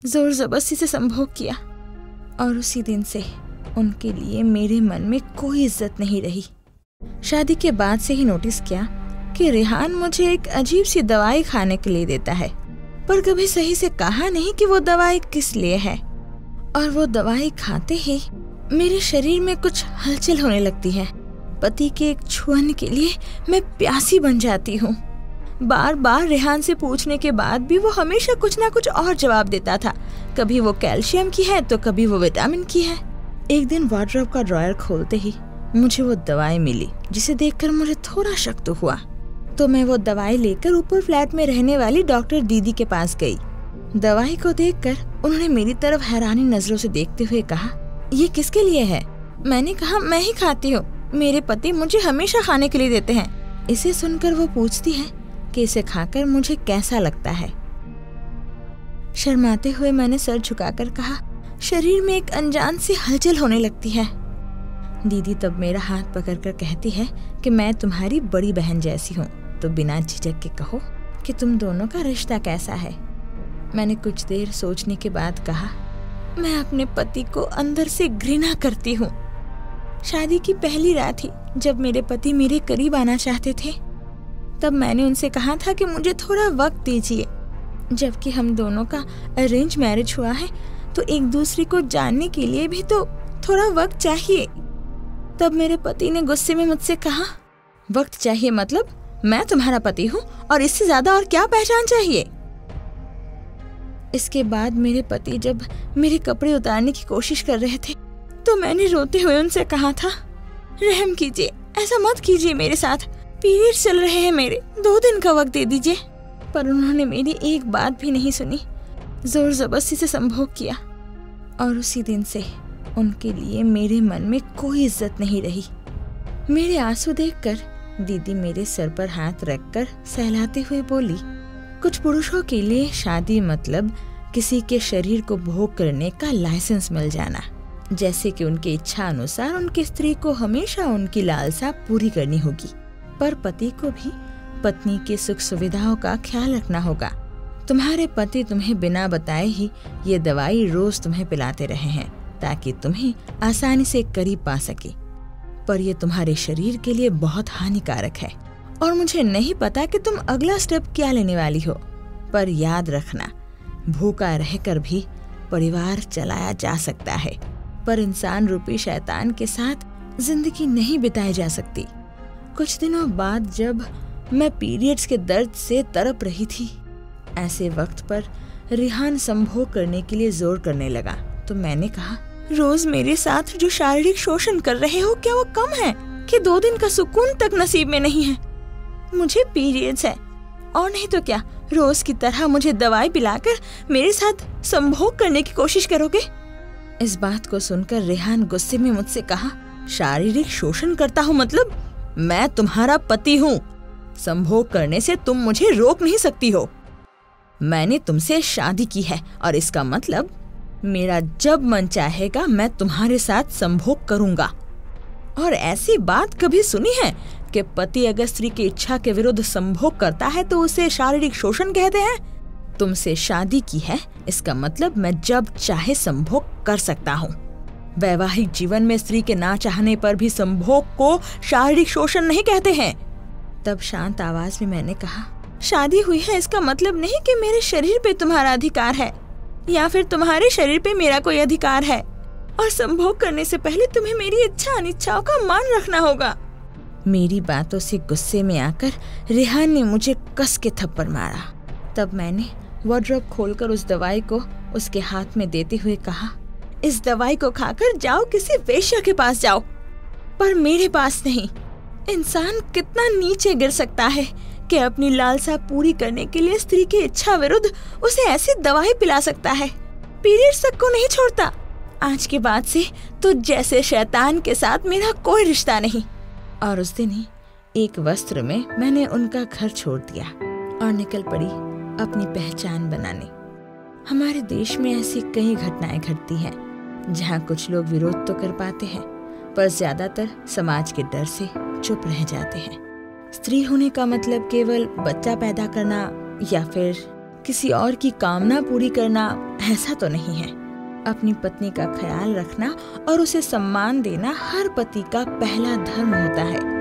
जोर जबरदस्ती से संभोग किया और उसी दिन से उनके लिए मेरे मन में कोई इज्जत नहीं रही। शादी के बाद से ही नोटिस किया कि रेहान मुझे एक अजीब सी दवाई खाने के लिए देता है, पर कभी सही से कहा नहीं कि वो दवाई किस लिए है। और वो दवाई खाते ही मेरे शरीर में कुछ हलचल होने लगती है। पति के एक छुअन के लिए मैं प्यासी बन जाती हूँ। बार बार रेहान से पूछने के बाद भी वो हमेशा कुछ ना कुछ और जवाब देता था। कभी वो कैल्शियम की है तो कभी वो विटामिन की है। एक दिन वार्डरोब का ड्रॉयर खोलते ही मुझे वो दवाई मिली, जिसे देखकर मुझे थोड़ा शक तो हुआ। तो मैं वो दवाई लेकर ऊपर फ्लैट में रहने वाली डॉक्टर दीदी के पास गई। दवाई को देखकर उन्होंने मेरी तरफ हैरानी नजरों से देखते हुए कहा, ये किसके लिए है? मैंने कहा, मैं ही खाती हूँ, मेरे पति मुझे हमेशा खाने के लिए देते हैं। इसे सुनकर वो पूछती है कि इसे खाकर मुझे कैसा लगता है। शर्माते हुए मैंने सर झुकाकर कहा, शरीर में एक अनजान सी हलचल होने लगती है। दीदी तब मेरा हाथ पकड़कर कहती है कि मैं तुम्हारी बड़ी बहन जैसी हूँ, तो बिना झिझक के कहो कि तुम दोनों का रिश्ता कैसा है। मैंने कुछ देर सोचने के बाद कहा, मैं अपने पति को अंदर से घृणा करती हूँ। शादी की पहली रात ही जब मेरे पति मेरे करीब आना चाहते थे, तब मैंने उनसे कहा था कि मुझे थोड़ा वक्त दीजिए। जबकि हम दोनों का अरेंज मैरिज हुआ है, तो एक दूसरे को जानने के लिए भी तो थोड़ा वक्त चाहिए। तब मेरे पति ने गुस्से में मुझसे कहा, वक्त चाहिए मतलब? मैं तुम्हारा पति हूँ और इससे ज्यादा और क्या पहचान चाहिए? इसके बाद मेरे पति जब मेरे कपड़े उतारने की कोशिश कर रहे थे, तो मैंने रोते हुए उनसे कहा था, रहम कीजिए, ऐसा मत कीजिए मेरे साथ, पीरियड्स चल रहे हैं मेरे, 2 दिन का वक्त दे दीजिए। पर उन्होंने मेरी एक बात भी नहीं सुनी, जोर जबरदस्ती से संभोग किया और उसी दिन से उनके लिए मेरे मन में कोई इज्जत नहीं रही। मेरे आंसू देखकर दीदी मेरे सर पर हाथ रखकर सहलाते हुए बोली, कुछ पुरुषों के लिए शादी मतलब किसी के शरीर को भोग करने का लाइसेंस मिल जाना, जैसे कि उनकी इच्छा अनुसार उनकी स्त्री को हमेशा उनकी लालसा पूरी करनी होगी। पर पति को भी पत्नी की सुख सुविधाओं का ख्याल रखना होगा। तुम्हारे पति तुम्हें बिना बताए ही ये दवाई रोज तुम्हें पिलाते रहे हैं, ताकि तुम्हें आसानी से करीब पा सके। पर ये तुम्हारे शरीर के लिए बहुत हानिकारक है और मुझे नहीं पता कि तुम अगला स्टेप क्या लेने वाली हो। पर याद रखना, भूखा रहकर भी परिवार चलाया जा सकता है, पर इंसान रूपी शैतान के साथ जिंदगी नहीं बिताई जा सकती। कुछ दिनों बाद जब मैं पीरियड्स के दर्द से तड़प रही थी, ऐसे वक्त पर रेहान संभोग करने के लिए जोर करने लगा, तो मैंने कहा, रोज मेरे साथ जो शारीरिक शोषण कर रहे हो, क्या वो कम है कि 2 दिन का सुकून तक नसीब में नहीं है? मुझे पीरियड्स है और नहीं तो क्या रोज की तरह मुझे दवाई पिलाकर मेरे साथ संभोग करने की कोशिश करोगे? इस बात को सुनकर रेहान गुस्से में मुझसे कहा, शारीरिक शोषण करता हूँ मतलब? मैं तुम्हारा पति हूँ, संभोग करने से तुम मुझे रोक नहीं सकती हो। मैंने तुमसे शादी की है और इसका मतलब मेरा जब मन चाहेगा मैं तुम्हारे साथ संभोग करूंगा। और ऐसी बात कभी सुनी है कि पति अगर स्त्री की इच्छा के विरुद्ध संभोग करता है तो उसे शारीरिक शोषण कहते हैं? तुमसे शादी की है, इसका मतलब मैं जब चाहे संभोग कर सकता हूँ। वैवाहिक जीवन में स्त्री के ना चाहने पर भी संभोग को शारीरिक शोषण नहीं कहते हैं। तब शांत आवाज में मैंने कहा, शादी हुई है इसका मतलब नहीं कि मेरे शरीर पे तुम्हारा अधिकार है या फिर तुम्हारे शरीर पे मेरा कोई अधिकार है, और संभोग करने से पहले तुम्हें मेरी इच्छा अनिच्छाओं का मान रखना होगा। मेरी बातों से गुस्से में आकर रेहान ने मुझे कस के थप्पड़ मारा। तब मैंने वार्डरोब खोलकर उस दवाई को उसके हाथ में देते हुए कहा, इस दवाई को खाकर जाओ किसी वेश्या के पास जाओ, पर मेरे पास नहीं। इंसान कितना नीचे गिर सकता है कि अपनी लालसा पूरी करने के लिए स्त्री की इच्छा विरुद्ध उसे ऐसी दवाई पिला सकता है। पीरियड्स तक को नहीं छोड़ता। आज के बाद से तो जैसे शैतान के साथ मेरा कोई रिश्ता नहीं। और उस दिन ही एक वस्त्र में मैंने उनका घर छोड़ दिया और निकल पड़ी अपनी पहचान बनाने। हमारे देश में ऐसी कई घटनाएं घटती हैं जहाँ कुछ लोग विरोध तो कर पाते हैं, पर ज्यादातर समाज के डर से चुप रह जाते हैं। स्त्री होने का मतलब केवल बच्चा पैदा करना या फिर किसी और की कामना पूरी करना ऐसा तो नहीं है। अपनी पत्नी का ख्याल रखना और उसे सम्मान देना हर पति का पहला धर्म होता है।